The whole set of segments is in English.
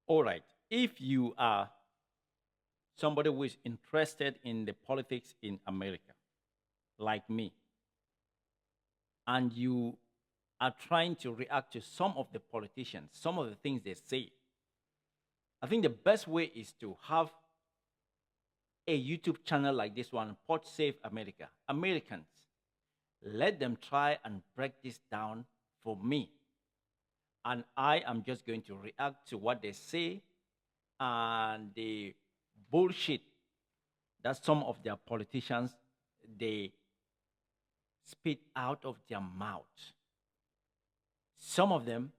All right. If you are somebody who is interested in the politics in America, like me, and you are trying to react to some of the politicians, some of the things they say, I think the best way is to have a YouTube channel like this one, Pod Save America. Americans, let them try and break this down for me. And I am just going to react to what they say and the bullshit that some of their politicians they spit out of their mouth. Some of them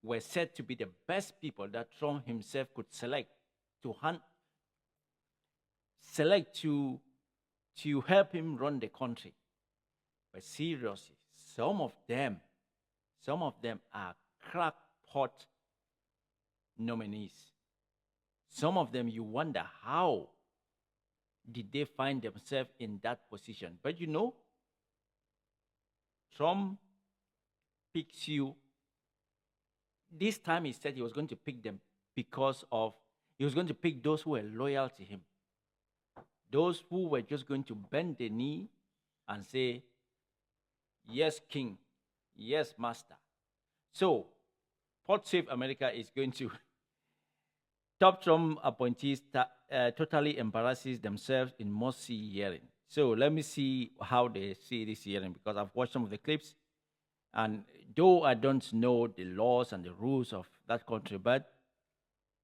were said to be the best people that Trump himself could select to help him run the country. But seriously, some of them are crackpot nominees. Some of them, you wonder how did they find themselves in that position. But you know, Trump picks you. This time he said he was going to pick them because of, he was going to pick those who were loyal to him. Those who were just going to bend the knee and say, yes, king, yes, master. So, Pod Save America is going to top Trump appointees totally embarrasses themselves in must-see hearing. So let me see how they see this hearing, because I've watched some of the clips, and though I don't know the laws and the rules of that country, but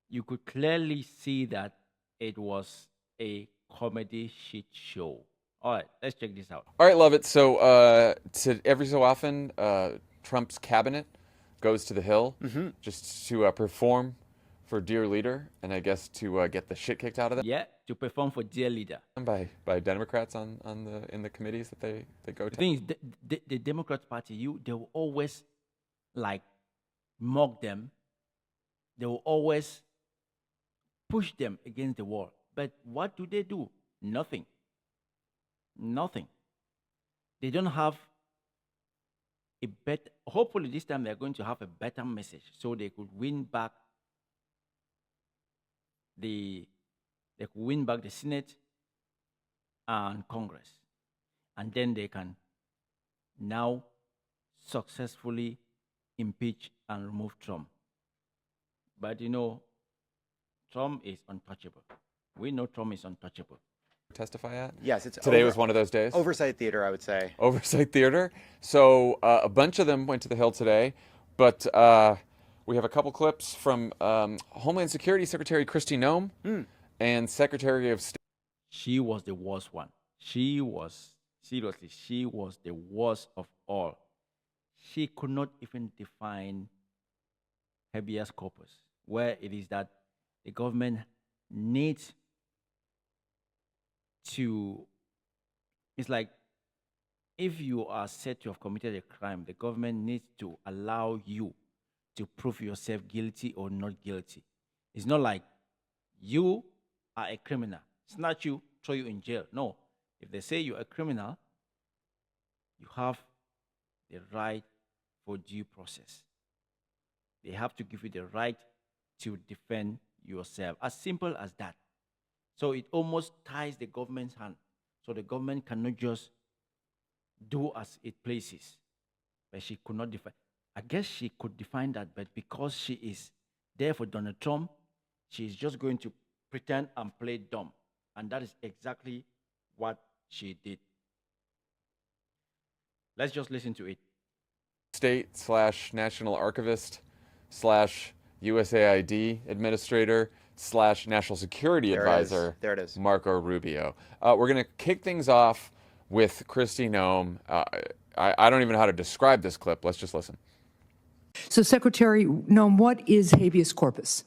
you could clearly see that it was a comedy shit show. All right, let's check this out. All right, love it. So every so often, Trump's cabinet goes to the Hill just to perform for Dear Leader, and I guess to get the shit kicked out of them. Yeah, to perform for Dear Leader. By Democrats in the committees that they go to. The thing is, the Democrat Party, they will always like mock them. They will always push them against the wall. But what do? Nothing. Nothing. They don't have a better, hopefully this time they're going to have a better message so they could win back the Senate and Congress. And then they can now successfully impeach and remove Trump. But you know, Trump is untouchable. We know Trump is untouchable. Testify at? Yes, today was one of those days. Oversight theater, I would say. Oversight theater. So a bunch of them went to the Hill today, but we have a couple clips from Homeland Security Secretary Kristi Noem and Secretary of State. She was the worst one. She was the worst of all. She could not even define habeas corpus, where it is that the government needs to, it's like if you are said to have committed a crime, the government needs to allow you to prove yourself guilty or not guilty. It's not like you are a criminal, snatch you, throw you in jail. No, if they say you're a criminal, you have the right for due process. They have to give you the right to defend yourself. As simple as that. So it almost ties the government's hand. So the government cannot just do as it pleases. But she could not define. I guess she could define that, but because she is there for Donald Trump, she is just going to pretend and play dumb. And that is exactly what she did. Let's just listen to it. State/National Archivist/USAID Administrator/National Security Advisor. There it is. Marco Rubio. We're going to kick things off with Kristi Noem. I don't even know how to describe this clip. Let's just listen. So, Secretary Noem, what is habeas corpus?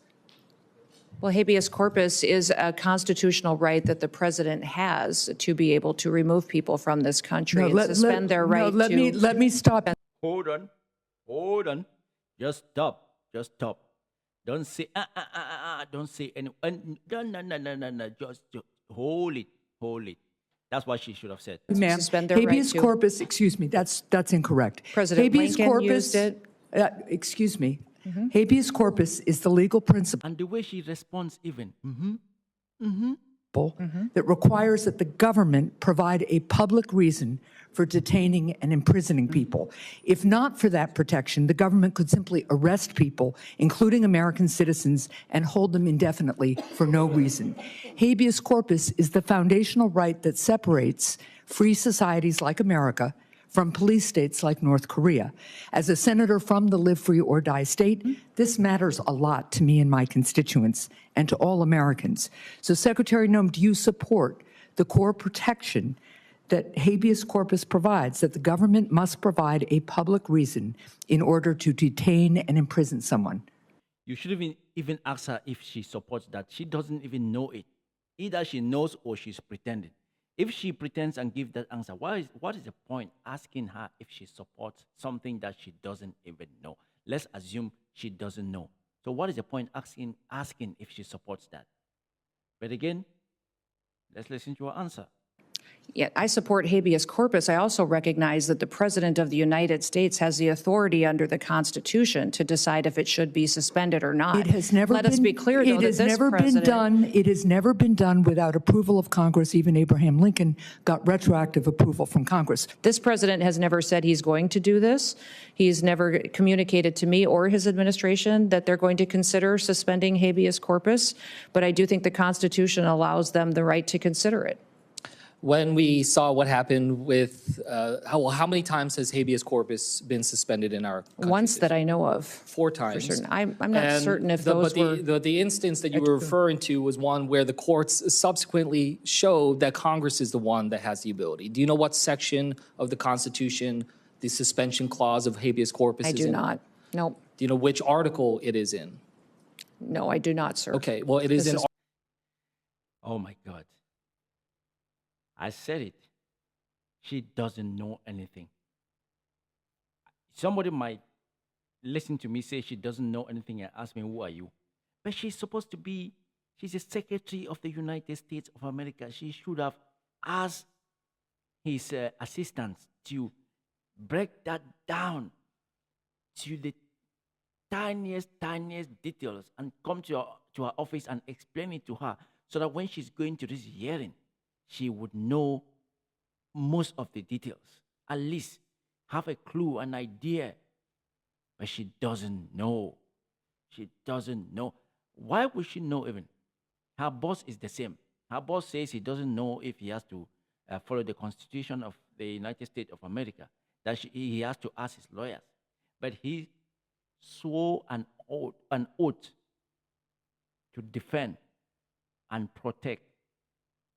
Well, habeas corpus is a constitutional right that the president has to be able to remove people from this country and suspend their right to... Let me stop. Hold on. Just stop. Don't say, don't say any, no. Just hold it. That's what she should have said. Ma'am, habeas corpus, excuse me, that's incorrect. President habeas Lincoln corpus, used it. Excuse me. Habeas corpus is the legal principle And the way she responds, even, that requires that the government provide a public reason for detaining and imprisoning people. If not for that protection, the government could simply arrest people, including American citizens, and hold them indefinitely for no reason. Habeas corpus is the foundational right that separates free societies like America from police states like North Korea. As a senator from the live free or die state, this matters a lot to me and my constituents and to all Americans. So Secretary Noem, do you support the core protection that habeas corpus provides, that the government must provide a public reason in order to detain and imprison someone? you should even ask her if she supports that. She doesn't even know it. Either she knows or she's pretending. If she pretends and gives that answer, what is the point asking her if she supports something that she doesn't even know? Let's assume she doesn't know. So what is the point asking if she supports that? But again, let's listen to her answer. Yeah, I support habeas corpus. I also recognize that the President of the United States has the authority under the Constitution to decide if it should be suspended or not. It has never Let been, us be clear, though, it that has this never been president, done. It has never been done without approval of Congress. Even Abraham Lincoln got retroactive approval from Congress. this president has never said he's going to do this. He's never communicated to me or his administration that they're going to consider suspending habeas corpus, but I do think the Constitution allows them the right to consider it. When we saw what happened with, how many times has habeas corpus been suspended in our country? Once that I know of. 4 times. For certain. I'm not And certain if the- those but were. the instance that you were referring to was one where the courts subsequently showed that Congress is the one that has the ability. Do you know what section of the Constitution the suspension clause of habeas corpus I is do in? not. Nope. Do you know which article it is in? No, I do not, sir. Okay, well, it is This in. is- Oh my God. I said it. She doesn't know anything. Somebody might listen to me say she doesn't know anything and ask me, who are you? But she's supposed to be, she's a secretary of the United States of America. She should have asked his assistants to break that down to the tiniest details and come to her office and explain it to her so that when she's going to this hearing, she would know most of the details, at least have a clue, an idea. But she doesn't know. She doesn't know. Why would she know even? Her boss is the same. Her boss says he doesn't know if he has to follow the Constitution of the United States of America, that he has to ask his lawyers. But he swore an oath to defend and protect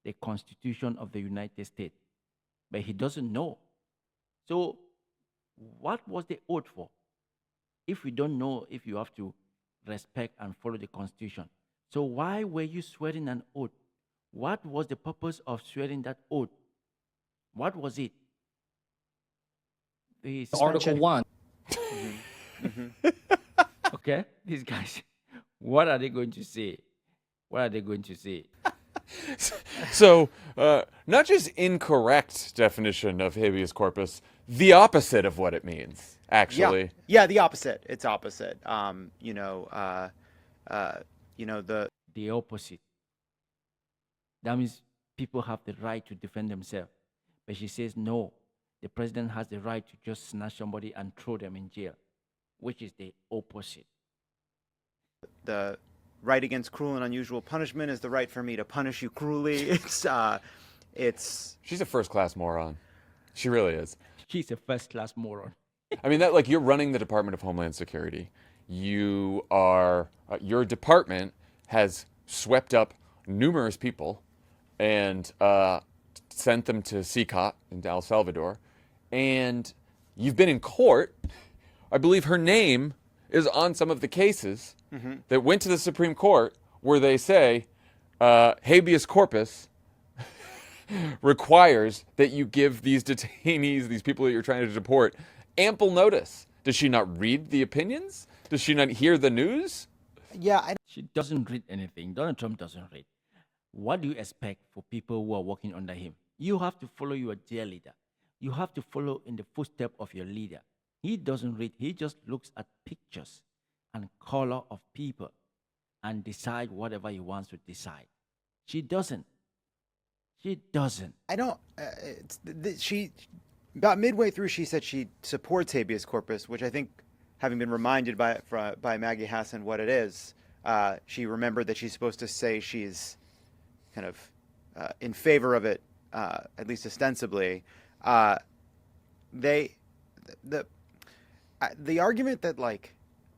the Constitution of the United States. But he doesn't know. So what was the oath for? If you don't know if you have to respect and follow the Constitution. So why were you swearing an oath? What was the purpose of swearing that oath? What was it? The Article 1. Okay, these guys, what are they going to say? What are they going to say? So, not just incorrect definition of habeas corpus, the opposite of what it means, actually. Yeah, the opposite. It's opposite. The opposite. That means people have the right to defend themselves. But she says, no, the president has the right to just snatch somebody and throw them in jail, which is the opposite. The right against cruel and unusual punishment is the right for me to punish you cruelly. She's a first-class moron. She really is. She's a first-class moron. I mean, that like you're running the Department of Homeland Security. You are your department has swept up numerous people and sent them to CCOT in El Salvador, and you've been in court. I believe her name is on some of the cases that went to the Supreme Court where they say habeas corpus requires that you give these detainees, these people that you're trying to deport, ample notice. Does she not read the opinions? Does she not hear the news? Yeah, She doesn't read anything. Donald Trump doesn't read. What do you expect for people who are working under him? You have to follow your dear leader. You have to follow in the footsteps of your leader. He doesn't read. He just looks at pictures and color of people and decide whatever he wants to decide. She doesn't. She doesn't. I don't. She about midway through, she said she supports habeas corpus, which I think, having been reminded by Maggie Hassan what it is, she remembered that she's supposed to say she's kind of in favor of it, at least ostensibly. They the argument that, like,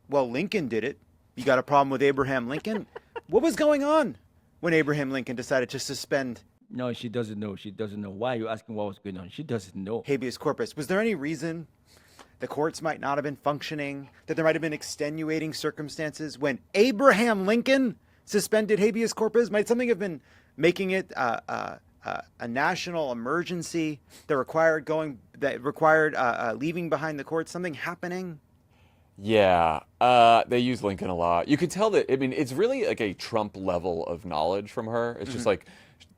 well, Lincoln did it. You got a problem with Abraham Lincoln? What was going on when Abraham Lincoln decided to suspend No, she doesn't know. She doesn't know. Why are you asking what was going on? She doesn't know. habeas corpus? Was there any reason the courts might not have been functioning, that there might have been extenuating circumstances when Abraham Lincoln suspended habeas corpus? Might something have been making it a national emergency that required leaving behind the courts? Something happening? Yeah, they use Lincoln a lot. You could tell that, I mean, it's really like a Trump level of knowledge from her. It's just like,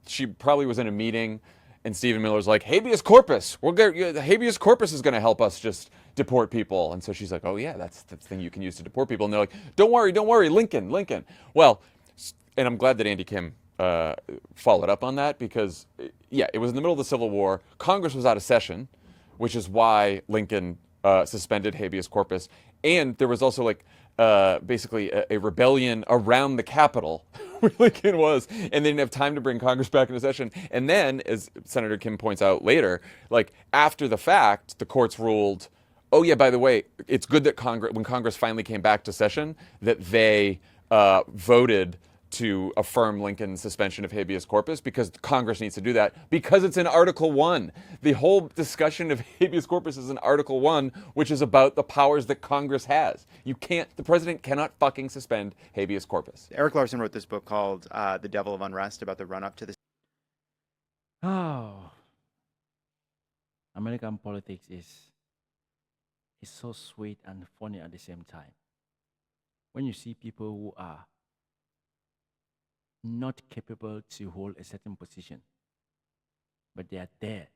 she probably was in a meeting and Stephen Miller's like, habeas corpus, habeas corpus is going to help us just deport people. And so she's like, oh yeah, that's the thing you can use to deport people. And they're like, don't worry, Lincoln. Well, and I'm glad that Andy Kim followed up on that, because yeah, it was in the middle of the Civil War. Congress was out of session, which is why Lincoln suspended habeas corpus. And there was also like basically a rebellion around the Capitol where Lincoln was, and they didn't have time to bring Congress back into session. And then, as Senator Kim points out later, like after the fact, the courts ruled, oh yeah, by the way, it's good that when Congress finally came back to session, that they voted to affirm Lincoln's suspension of habeas corpus, because Congress needs to do that because it's in Article 1. The whole discussion of habeas corpus is in Article 1, which is about the powers that Congress has. The president cannot fucking suspend habeas corpus. Eric Larson wrote this book called The Devil of Unrest, about the run-up to the... Oh, American politics is so sweet and funny at the same time. When you see people who are not capable to hold a certain position, but they are there,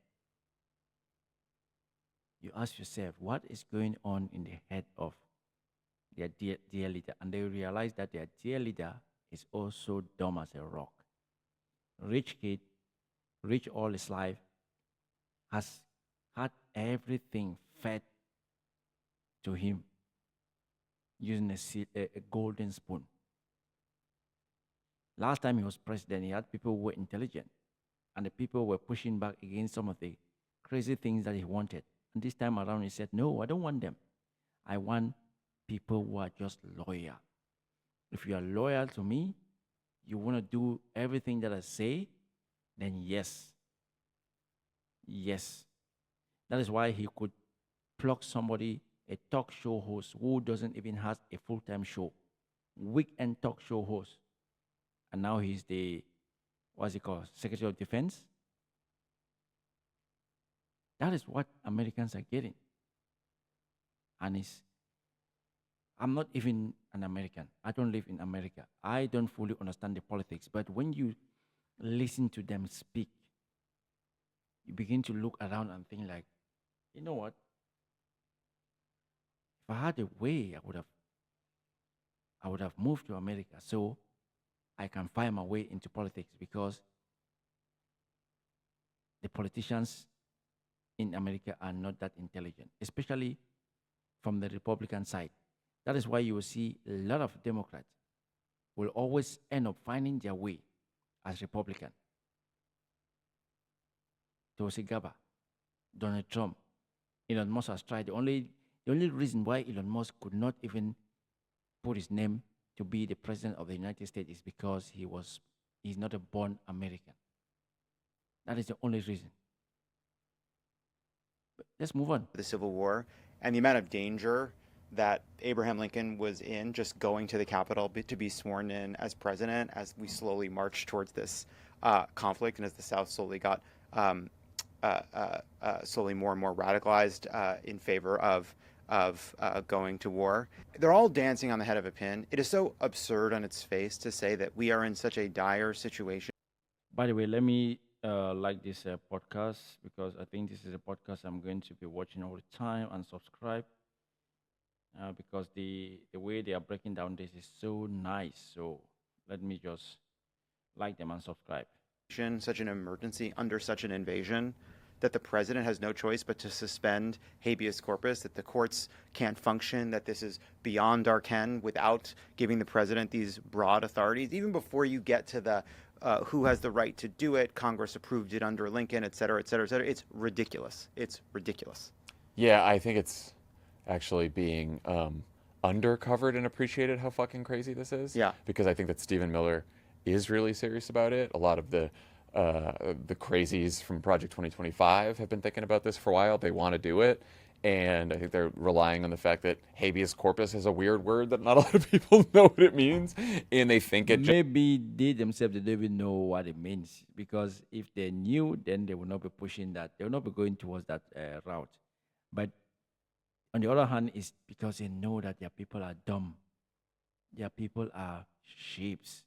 you ask yourself, what is going on in the head of their dear leader? And they realize that their dear leader is also dumb as a rock. Rich kid, rich all his life, has had everything fed to him using a golden spoon. Last time he was president, he had people who were intelligent, and the people were pushing back against some of the crazy things that he wanted. And this time around, he said, no, I don't want them. I want people who are just loyal. If you are loyal to me, you want to do everything that I say, then yes. Yes. That is why he could pluck somebody, a talk show host who doesn't even have a full-time show, weekend talk show host. And now he's the, what's he called, Secretary of Defense. That is what Americans are getting. And I'm not even an American. I don't live in America. I don't fully understand the politics. But when you listen to them speak, you begin to look around and think like, you know what? If I had a way, I would have moved to America so I can find my way into politics, because the politicians in America are not that intelligent, especially from the Republican side. That is why you will see a lot of Democrats will always end up finding their way as Republican. Tulsi Gabbard, Donald Trump, Elon Musk has tried. The only reason why Elon Musk could not even put his name to be the president of the United States is because he's not a born American. That is the only reason. But let's move on. The Civil War and the amount of danger that Abraham Lincoln was in just going to the Capitol to be sworn in as president, as we slowly marched towards this conflict, and as the South slowly got slowly more and more radicalized in favor of going to war. They're all dancing on the head of a pin. It is so absurd on its face to say that we are in such a dire situation. By the way, let me like this podcast, because I think this is a podcast I'm going to be watching all the time and subscribe. because the way they are breaking down this is so nice. So let me just like them and subscribe. Such an emergency under such an invasion that the president has no choice but to suspend habeas corpus, that the courts can't function, that this is beyond our ken without giving the president these broad authorities. Even before you get to the who has the right to do it, Congress approved it under Lincoln, et cetera, et cetera, et cetera. It's ridiculous. It's ridiculous. Yeah, I think it's actually being undercovered and appreciated how fucking crazy this is. Yeah. Because I think that Stephen Miller is really serious about it. A lot of the crazies from Project 2025 have been thinking about this for a while. They want to do it. And I think they're relying on the fact that habeas corpus is a weird word that not a lot of people know what it means. And they think it Maybe they themselves, they don't even know what it means. Because if they knew, then they would not be pushing that. They will not be going towards that route. But on the other hand, it's because they know that their people are dumb. Their people are sheeps.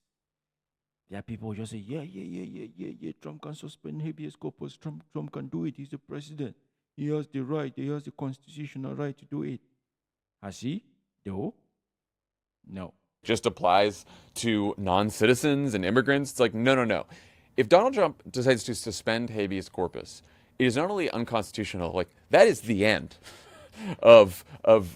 There are people who just say, yeah, Trump can suspend habeas corpus. Trump can do it. He's the president. He has the right. He has the constitutional right to do it. Has he? Though? No. just applies to non-citizens and immigrants. It's like, no. If Donald Trump decides to suspend habeas corpus, it is not only unconstitutional, like that is the end of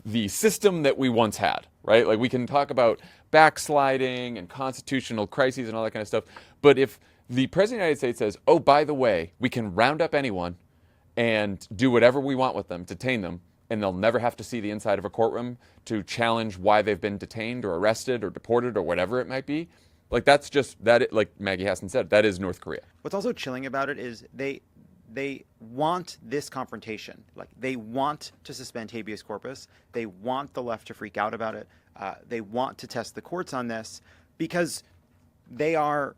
the system that we once had, right? Like we can talk about backsliding and constitutional crises and all that kind of stuff, but if the President of the United States says, oh, by the way, we can round up anyone and do whatever we want with them, detain them, and they'll never have to see the inside of a courtroom to challenge why they've been detained or arrested or deported or whatever it might be. Like that's just that. Like Maggie Hassan said, that is North Korea. What's also chilling about it is they want this confrontation. Like they want to suspend habeas corpus. They want the left to freak out about it. They want to test the courts on this because they are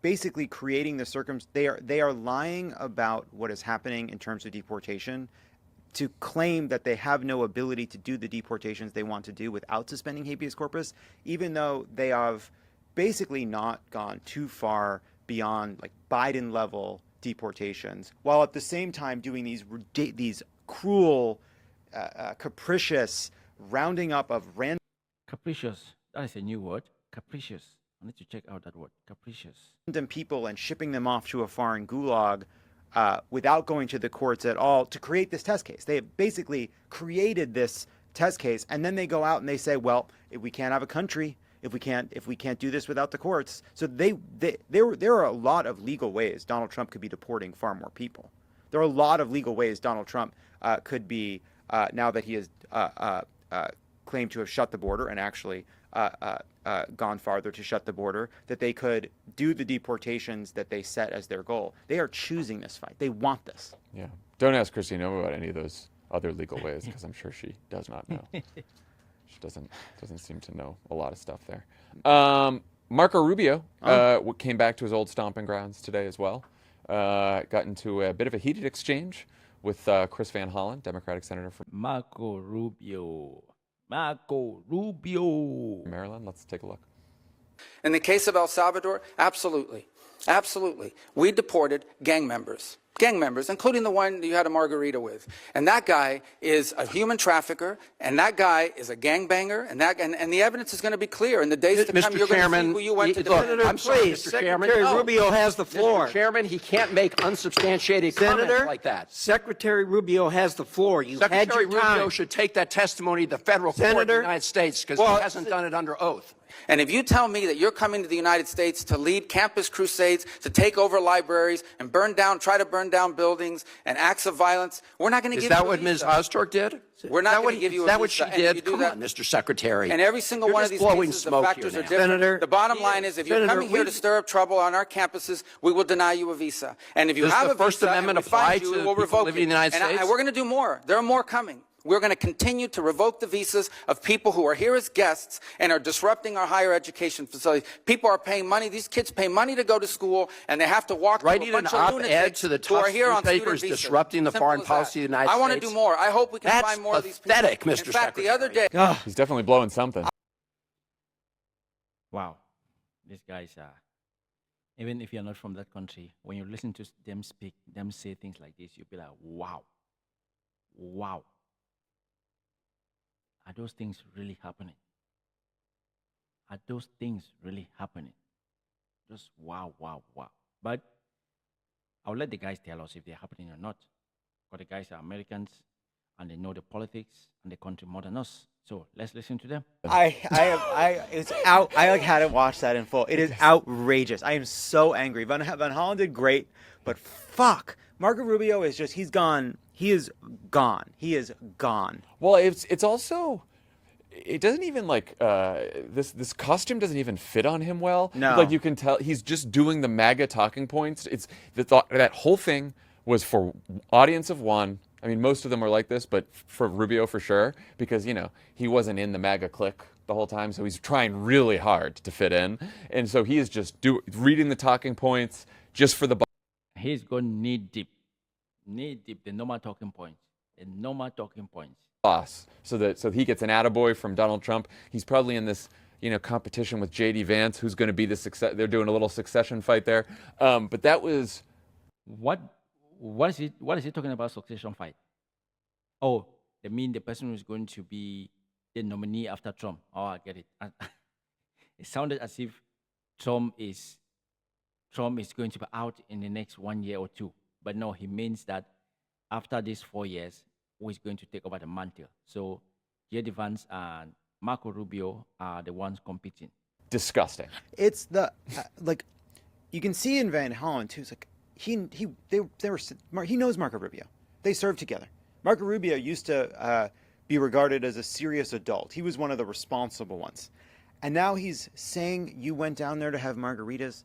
basically creating the they are lying about what is happening in terms of deportation to claim that they have no ability to do the deportations they want to do without suspending habeas corpus, even though they have basically not gone too far beyond like Biden level deportations, while at the same time doing these cruel, capricious rounding up of random. Capricious. That is a new word. Capricious. I need to check out that word. Capricious. Random people and shipping them off to a foreign gulag without going to the courts at all to create this test case. They have basically created this test case, and then they go out and they say, well, if we can't have a country, if we can't do this without the courts. So there are a lot of legal ways Donald Trump could be deporting far more people. There are a lot of legal ways Donald Trump could be, now that he has claimed to have shut the border and actually gone farther to shut the border, that they could do the deportations that they set as their goal. They are choosing this fight. They want this. Yeah. Don't ask Christine about any of those other legal ways because I'm sure she does not know. She doesn't seem to know a lot of stuff there. Marco Rubio came back to his old stomping grounds today as well. Got into a bit of a heated exchange with Chris Van Hollen, Democratic senator from Marco Rubio. Maryland. Let's take a look. In the case of El Salvador, absolutely. Absolutely. We deported gang members, including the one you had a margarita with. And that guy is a human trafficker, and that guy is a gangbanger, and the evidence is going to be clear. In the days to come, you're going to see who you went to defend. I'm sorry, Mr. Chairman. Secretary Rubio has the floor. Mr. Chairman, he can't make unsubstantiated comments like that. Secretary Rubio has the floor. You had Secretary your time. Rubio should take that testimony to the federal court of the United States because he hasn't done it under oath. And if you tell me that you're coming to the United States to lead campus crusades, to take over libraries and try to burn down buildings and acts of violence, we're not going to give you a visa. Is that what Ms. Ozturk did? We're not going to give you a visa. Is that what she did? Come on, Mr. Secretary. And every single one of these cases, the factors are different. Senator, the bottom line is if you're coming here to stir up trouble on our campuses, we will deny you a visa. And if you have a visa, the First Amendment apply to we'll people revoke living in the United States? And we're going to do more. There are more coming. We're going to continue to revoke the visas of people who are here as guests and are disrupting our higher education facilities. People are paying money. These kids pay money to go to school, and they have to walk through a bunch of lunatics to the who are tough here on student newspapers visas. disrupting the Simple foreign as policy that. of the United I want to States. do more. I hope we can That's find more of these people. pathetic, Mr. In fact, the other day. He's definitely blowing something. Wow. These guys are, even if you're not from that country, when you listen to them speak, them say things like this, you'll be like, wow. Are those things really happening? Are those things really happening? Just wow, wow, wow. But I'll let the guys tell us if they're happening or not. Because the guys are Americans and they know the politics and the country more than us. So let's listen to them. I like had to watch that in full. It is outrageous. I am so angry. Van Hollen did great, but fuck, Marco Rubio is just, he's gone. He is gone. He is gone. Well, it's also, it doesn't even like this costume doesn't even fit on him well. No. Like you can tell he's just doing the MAGA talking points. It's the thought that whole thing was for audience of one. I mean, most of them are like this, but for Rubio for sure, because he wasn't in the MAGA clique the whole time, so he's trying really hard to fit in, and so he is just reading the talking points just for the. He's going knee deep, the normal talking points, Boss, so he gets an attaboy from Donald Trump. He's probably in this competition with J.D. Vance, who's going to be the success. They're doing a little succession fight there, but that was What is he talking about succession fight? Oh, they mean the person who's going to be the nominee after Trump. Oh, I get it. It sounded as if Trump is going to be out in the next 1 year or two. But no, he means that after these 4 years, who is going to take over the mantle? So J.D. Vance and Marco Rubio are the ones competing. Disgusting. It's the like you can see in Van Hollen too. It's like he knows Marco Rubio. They served together. Marco Rubio used to be regarded as a serious adult. He was one of the responsible ones, and now he's saying you went down there to have margaritas.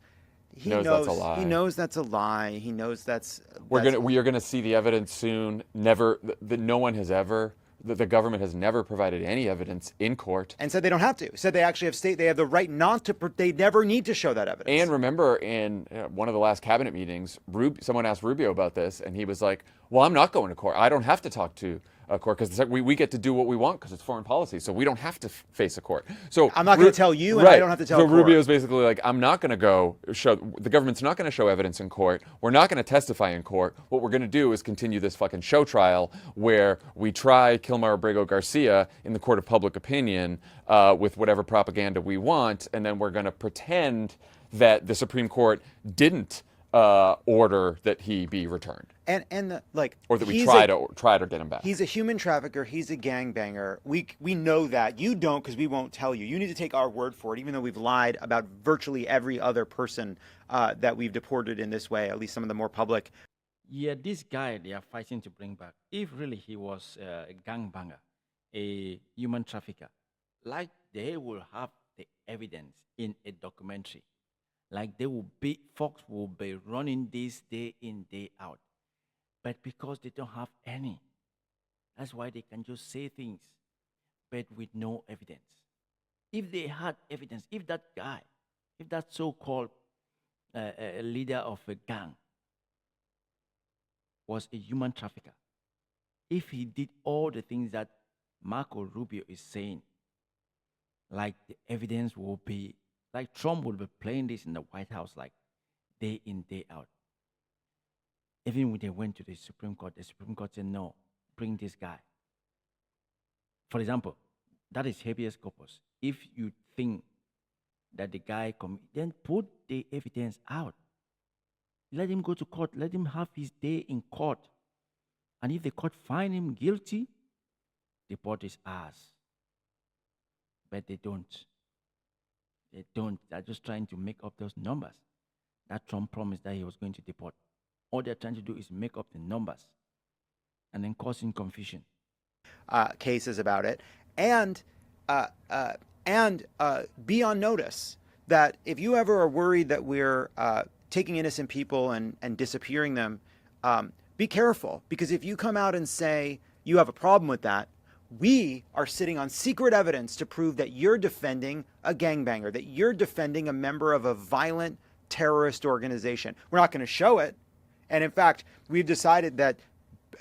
He knows that's a lie. He knows that's a lie. He knows that's. We are gonna see the evidence soon. Never, no one has ever. The government has never provided any evidence in court. And said they don't have to. Said they actually they have the right not to. They never need to show that evidence. And remember, in one of the last cabinet meetings, someone asked Rubio about this, and he was like, "Well, I'm not going to court. I don't have to talk to a court because we get to do what we want because it's foreign policy, so we don't have to face a court." So I'm not going to tell you, and I don't have to tell. So a court. Rubio's basically like, "I'm not going to go show. The government's not going to show evidence in court. We're not going to testify in court. What we're going to do is continue this fucking show trial where we try Kilmar Abrego Garcia in the court of public opinion with whatever propaganda we want, and then we're going to pretend that the Supreme Court didn't order that he be returned." Or that we try to get him back. He's a human trafficker. He's a gangbanger. We know that. You don't, because we won't tell you. You need to take our word for it, even though we've lied about virtually every other person that we've deported in this way, at least some of the more public. Yeah, this guy they are fighting to bring back, if really he was a gangbanger, a human trafficker, like they will have the evidence in a documentary. Like Fox will be running this day in, day out. But because they don't have any, that's why they can just say things, but with no evidence. If they had evidence, if that so-called leader of a gang was a human trafficker, if he did all the things that Marco Rubio is saying, like the evidence will be, like Trump will be playing this in the White House like day in, day out. Even when they went to the Supreme Court said, no, bring this guy. For example, that is habeas corpus. If you think that the guy then put the evidence out. Let him go to court. Let him have his day in court. And if the court find him guilty, deport his ass. But they don't. They don't. They're just trying to make up those numbers that Trump promised that he was going to deport. All they're trying to do is make up the numbers and then causing confusion. Cases about it, and be on notice that if you ever are worried that we're taking innocent people and disappearing them, be careful, because if you come out and say you have a problem with that, we are sitting on secret evidence to prove that you're defending a gangbanger, that you're defending a member of a violent terrorist organization. We're not going to show it. And in fact, we've decided that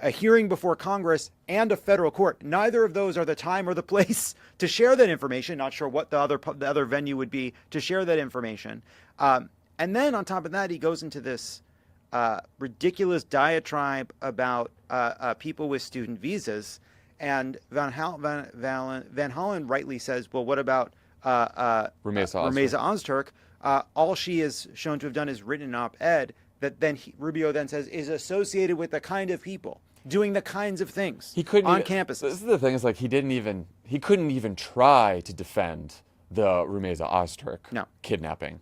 a hearing before Congress and a federal court, neither of those are the time or the place to share that information. Not sure what the other venue would be to share that information. And then on top of that, he goes into this ridiculous diatribe about people with student visas. And Van Hollen rightly says, well, what about Rumeysa Ozturk? All she is shown to have done is written an op-ed that then Rubio then says is associated with the kind of people doing the kinds of things on campuses. This is the thing, is like he couldn't even try to defend the Rumeysa Ozturk kidnapping.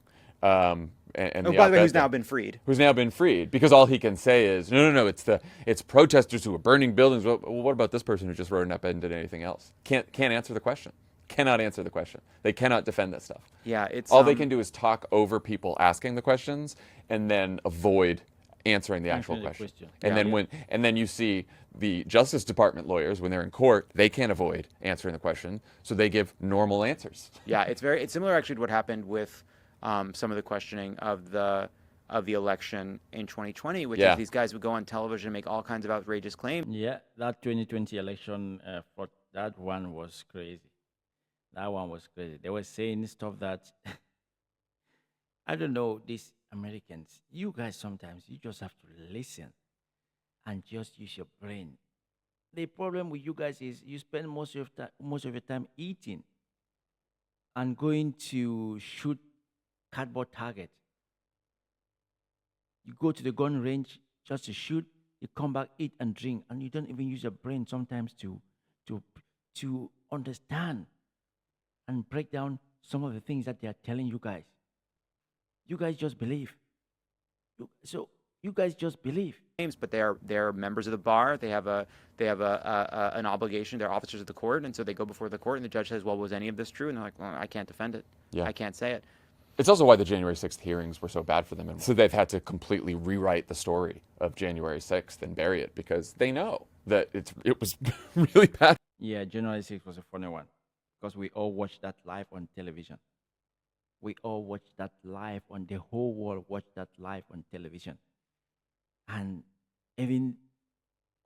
And by the way, who's now been freed. Who's now been freed, because all he can say is, no, it's protesters who are burning buildings. Well, what about this person who just wrote an op-ed and did anything else? Can't answer the question. Cannot answer the question. They cannot defend that stuff. Yeah, it's all they can do is talk over people asking the questions and then avoid answering the actual question. And then you see the Justice Department lawyers, when they're in court, they can't avoid answering the question, so they give normal answers. Yeah, it's similar actually to what happened with some of the questioning of the election in 2020, which is these guys would go on television and make all kinds of outrageous claims. Yeah, that 2020 election, for that one was crazy. That one was crazy. They were saying stuff that, I don't know, these Americans, you guys sometimes, you just have to listen and just use your brain. The problem with you guys is you spend most of your time eating and going to shoot cardboard target. You go to the gun range just to shoot, you come back, eat and drink, and you don't even use your brain sometimes to understand and break down some of the things that they are telling you guys. You guys just believe. So you guys just believe. But they're members of the bar. They have an obligation. They're officers of the court, and so they go before the court, and the judge says, "Well, was any of this true?" And they're like, "Well, I can't defend it. Yeah. I can't say it." It's also why the January 6th hearings were so bad for them. And so they've had to completely rewrite the story of January 6th and bury it, because they know that it was really bad. Yeah, January 6th was a funny one, because we all watched that live on television. We all watched that live on, the whole world watched that live on television. And even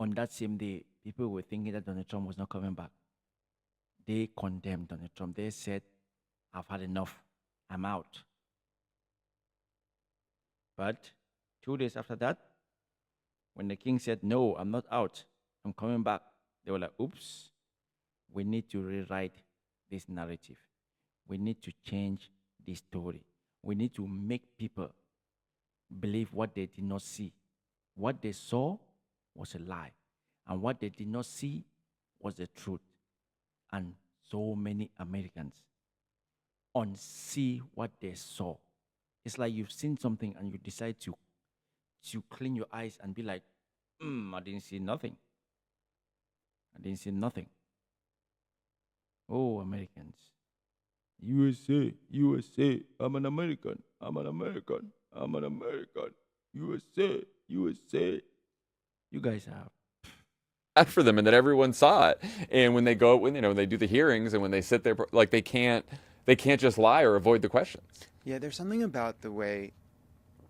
on that same day, people were thinking that Donald Trump was not coming back. They condemned Donald Trump. They said, "I've had enough. I'm out." But 2 days after that, when the king said, "No, I'm not out, I'm coming back," they were like, "Oops, we need to rewrite this narrative. We need to change this story. We need to make people believe what they did not see. What they saw was a lie, and what they did not see was the truth." And so many Americans unsee what they saw. It's like you've seen something and you decide to clean your eyes and be like, I didn't see nothing. I didn't see nothing. Oh, Americans. USA, USA, I'm an American, I'm an American, I'm an American. USA, USA. You guys have bad for them, and that everyone saw it. And when they go, when they do the hearings, and when they sit there, like they can't just lie or avoid the questions. Yeah, there's something about the way.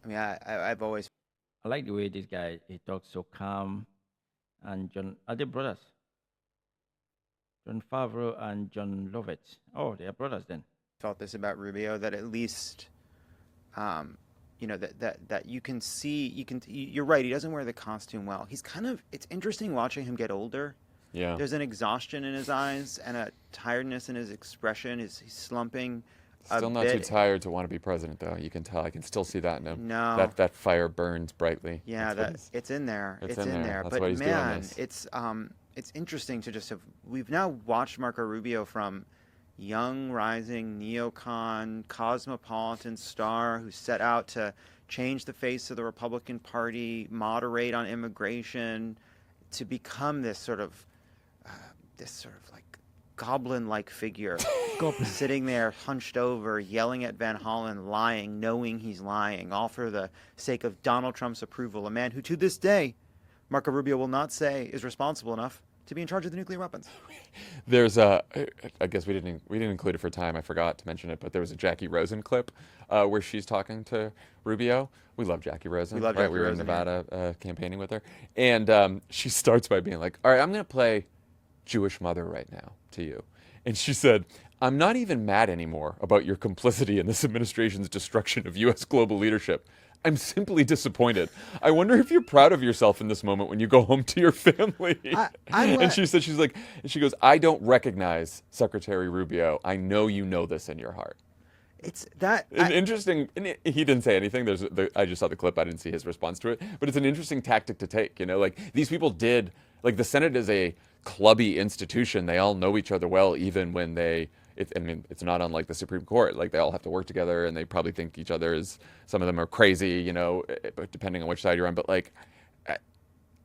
I mean, I've always. I like the way this guy, he talks so calm. And John, are they brothers? John Favreau and John Lovett. Oh, they are brothers then. Felt this about Rubio, that at least, that you can see, you're right, he doesn't wear the costume well. He's it's interesting watching him get older. Yeah. There's an exhaustion in his eyes and a tiredness in his expression. He's slumping. Still not too tired to want to be president, though. You can tell. I can still see that in him. No. That fire burns brightly. Yeah, it's in there. It's in there. That's but why he's man, doing this. it's interesting to just have. We've now watched Marco Rubio from young, rising neocon, cosmopolitan star who set out to change the face of the Republican Party, moderate on immigration, to become this sort of like goblin-like figure, sitting there hunched over, yelling at Van Hollen, lying, knowing he's lying, all for the sake of Donald Trump's approval. A man who, to this day, Marco Rubio will not say is responsible enough to be in charge of the nuclear weapons. There's I guess we didn't include it for time. I forgot to mention it, but there was a Jackie Rosen clip where she's talking to Rubio. We love Jackie Rosen. We love Jackie We were in Rosen, Nevada campaigning with her, and she starts by being like, "All right, I'm going to play Jewish Mother right now to you," and she said, "I'm not even mad anymore about your complicity in this administration's destruction of U.S. global leadership. I'm simply disappointed. I wonder if you're proud of yourself in this moment when you go home to your family. And she said, she's like, and she goes, I don't recognize Secretary Rubio. I know you know this in your heart. It's that Interesting. And he didn't say anything. I just saw the clip. I didn't see his response to it. But it's an interesting tactic to take. You know, like these people did. Like the Senate is a clubby institution. They all know each other well, even when they. I mean, it's not unlike the Supreme Court. Like they all have to work together, and they probably think each other is. Some of them are crazy. You know, depending on which side you're on. But like,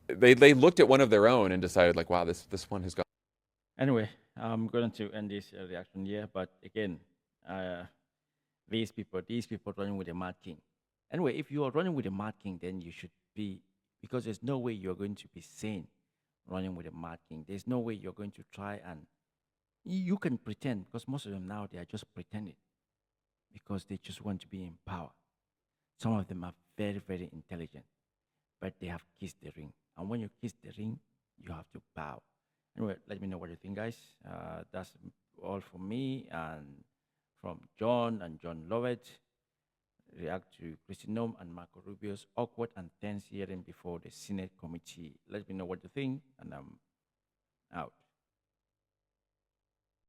they looked at one of their own and decided, like, wow, this one has gone. Anyway, I'm going to end this reaction here. But again, these people running with a mad king. Anyway, if you are running with a mad king, then you should be, because there's no way you're going to be sane running with a mad king. There's no way you're going to try and, you can pretend, because most of them now, they are just pretending because they just want to be in power. Some of them are very, very intelligent, but they have kissed the ring. And when you kiss the ring, you have to bow. Anyway, let me know what you think, guys. That's all from me and from John and John Lovett. React to Kristi Noem and Marco Rubio's awkward and tense hearing before the Senate committee. Let me know what you think, and I'm out.